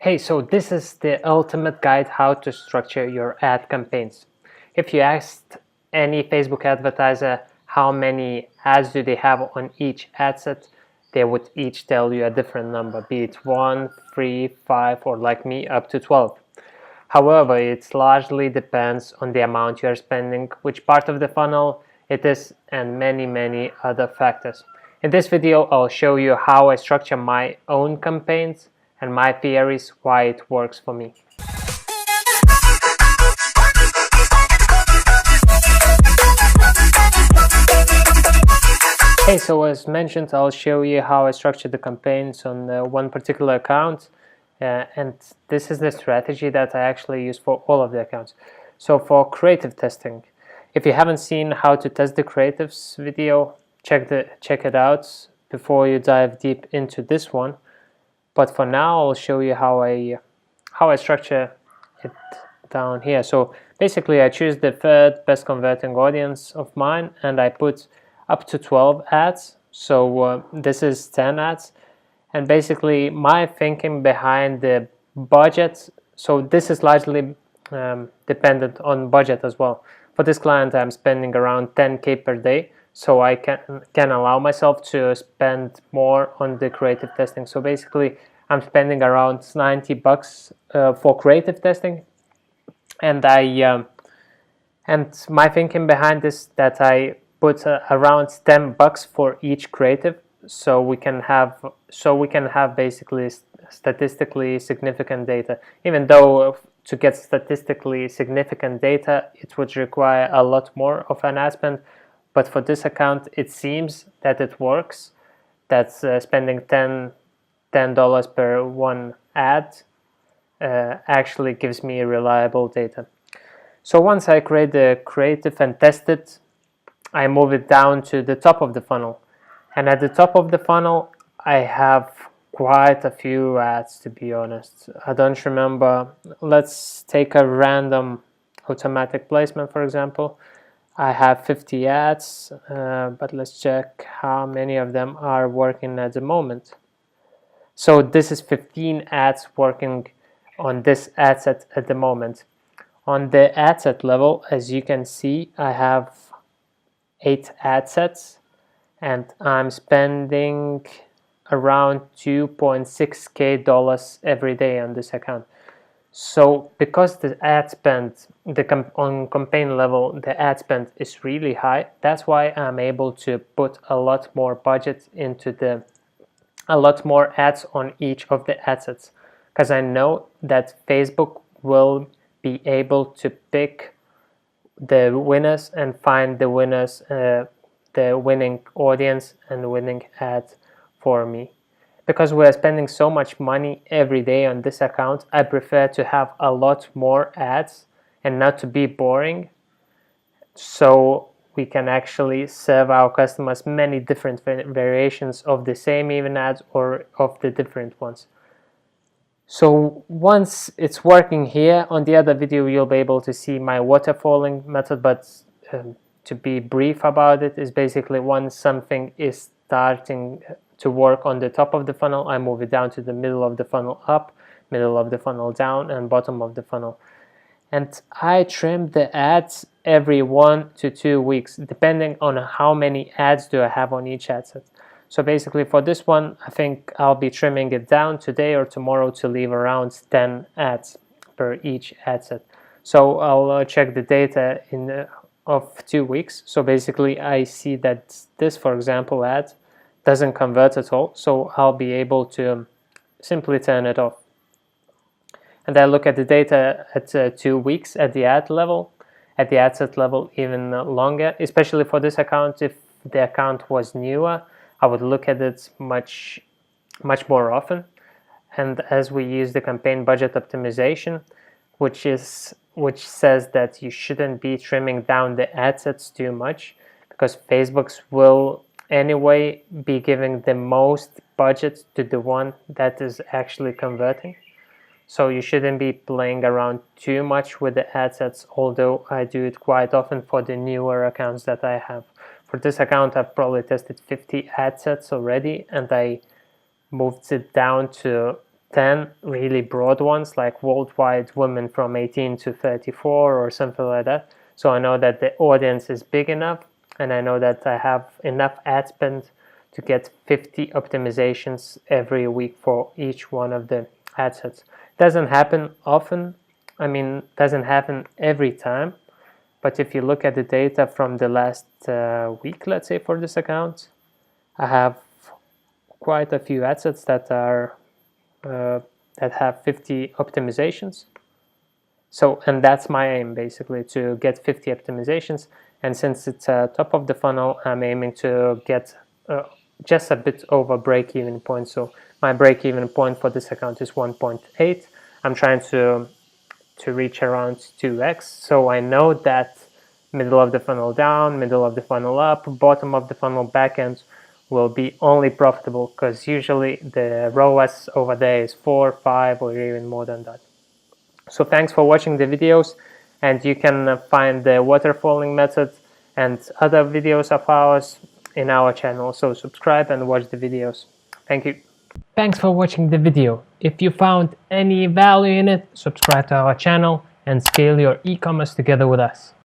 Hey, so this is the ultimate guide how to structure your ad campaigns. If you asked any Facebook advertiser how many ads do they have on each ad set, they would each tell you a different number, be it 1, 3, 5, or like me, up to 12. However, it largely depends on the amount you are spending, which part of the funnel it is, and many other factors. In this video, I'll show you how I structure my own campaigns and my theories why it works for me. Hey, so as mentioned, I'll show you how I structure the campaigns on one particular account. And this is the strategy that I actually use for all of the accounts. So for creative testing, if you haven't seen how to test the creatives video, check it out before you dive deep into this one. But for now, I'll show you how I structure it down here. So basically, I choose the third best converting audience of mine, and I put up to 12 ads. So this is 10 ads. And basically, my thinking behind the budget, so this is largely dependent on budget as well. For this client, I'm spending around 10K per day, so I can allow myself to spend more on the creative testing. So basically, I'm spending around $90 for creative testing, and and my thinking behind this that I put around $10 for each creative. So we can have basically statistically significant data. Even though to get statistically significant data, it would require a lot more of an ad spend. But for this account, it seems that it works. That's spending $10 per one ad actually gives me reliable data. So once I create the creative and test it, I move it down to the top of the funnel. And at the top of the funnel, I have quite a few ads, to be honest. I don't remember. Let's take a random automatic placement, for example. I have 50 ads, but let's check how many of them are working at the moment. So this is 15 ads working on this ad set at the moment. On the ad set level, as you can see, I have 8 ad sets. And I'm spending around $2.6K every day on this account. So because the ad spend, on campaign level, the ad spend is really high, that's why I'm able to put a lot more budget into a lot more ads on each of the ad sets. Because I know that Facebook will be able to pick the winners and find the winners, the winning audience and winning ad for me. Because we're spending so much money every day on this account, I prefer to have a lot more ads and not to be boring, so we can actually serve our customers many different variations of the same even ads or of the different ones. So once it's working here, on the other video you'll be able to see my waterfalling method, but to be brief about it, is basically once something is starting to work on the top of the funnel, I move it down to the middle of the funnel up, middle of the funnel down, and bottom of the funnel. And I trim the ads every 1 to 2 weeks, depending on how many ads do I have on each ad set. So basically for this one, I think I'll be trimming it down today or tomorrow to leave around 10 ads per each ad set. So I'll check the data of 2 weeks. So basically I see that this, for example, ad doesn't convert at all, so I'll be able to simply turn it off. And I look at the data at 2 weeks at the ad level, at the ad set level even longer, especially for this account. If the account was newer, I would look at it much more often. And as we use the campaign budget optimization, which says that you shouldn't be trimming down the ad sets too much, because Facebook's will anyway be giving the most budget to the one that is actually converting. So you shouldn't be playing around too much with the ad sets, although I do it quite often for the newer accounts that I have. For this account, I've probably tested 50 ad sets already, and I moved it down to 10 really broad ones, like worldwide women from 18 to 34 or something like that. So I know that the audience is big enough, and I know that I have enough ad spend to get 50 optimizations every week for each one of the ad sets. Doesn't happen often. I mean, doesn't happen every time. But if you look at the data from the last week, let's say for this account, I have quite a few ad sets that are that have 50 optimizations. So, and that's my aim basically, to get 50 optimizations. And since it's top of the funnel, I'm aiming to get just a bit over break-even point. So my break-even point for this account is 1.8. I'm trying to reach around 2x. So I know that middle of the funnel down, middle of the funnel up, bottom of the funnel backend will be only profitable, because usually the ROAS over there is 4, 5, or even more than that. So thanks for watching the videos, and you can find the waterfalling method and other videos of ours in our channel. So subscribe and watch the videos. Thank you. Thanks for watching the video. If you found any value in it, subscribe to our channel and scale your e-commerce together with us.